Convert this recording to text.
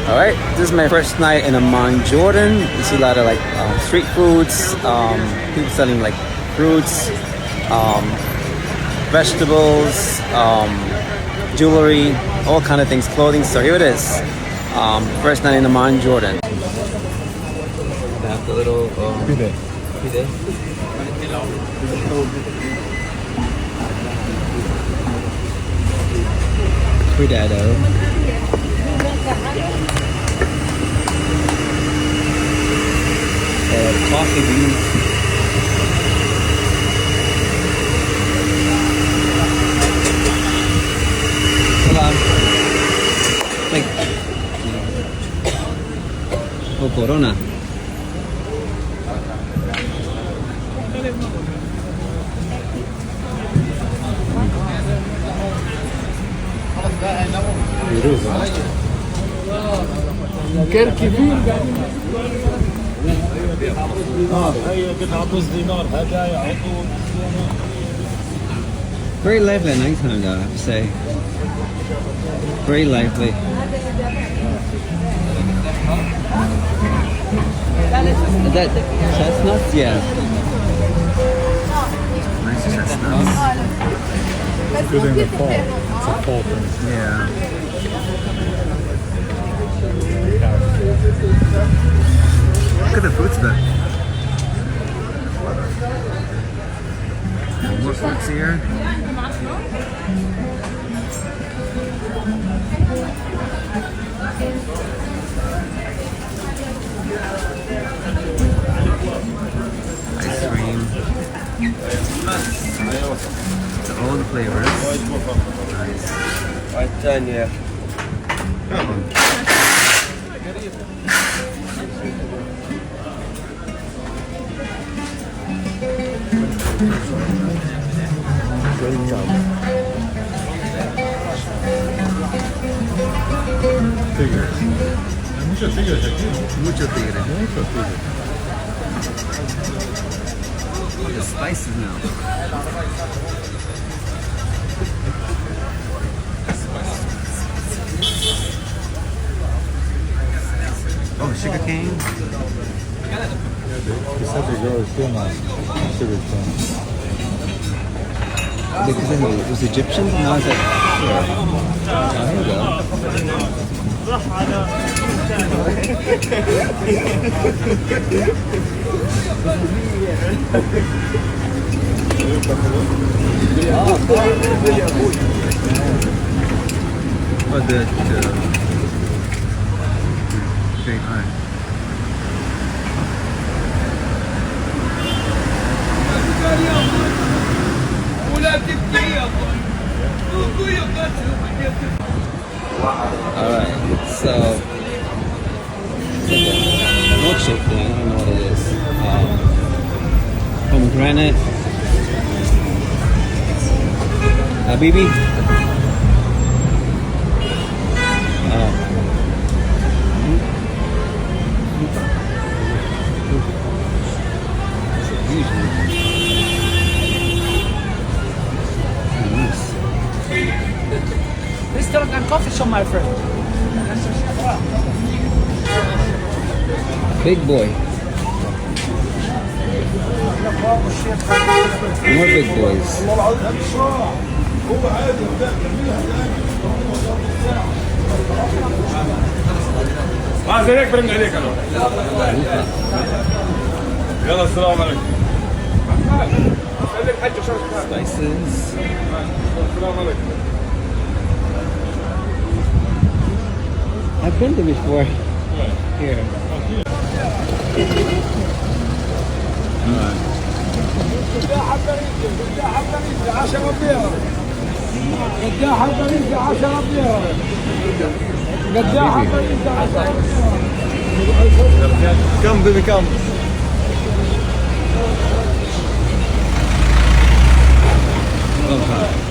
Alright, this is my first night in Amman, Jordan. You see a lot of like street foods, people selling like fruits, vegetables, jewelry, all kind of things, clothing. So here it is. First night in Amman, Jordan. Have the little pide. Cuidado. Coffee beans. Salam. Like, oh, Corona. Very lively at night time though, I have to say. Very lively. Is that chestnuts? Yeah. Nice chestnuts. Good in the fall. It's a fall thing. Yeah. Look at the fruits there. More fruits here. Ice cream. All the flavors. Nice. Tigres. Muchos tigres aquí. Mucho tigre. Muchos tigres. Look at the spices now. Oh, sugar cane. He said the girl is still not sugar cane. Because it was Egyptian, now it's like, here. Oh, here you go. Oh, the great art. Alright, so milkshake thing, I don't know what it is. Pomegranate. Habibi. Restaurant and coffee shop, my friend. Big boy. More big boys. Spices. I've been there before. Here. Come, baby, come. Oh,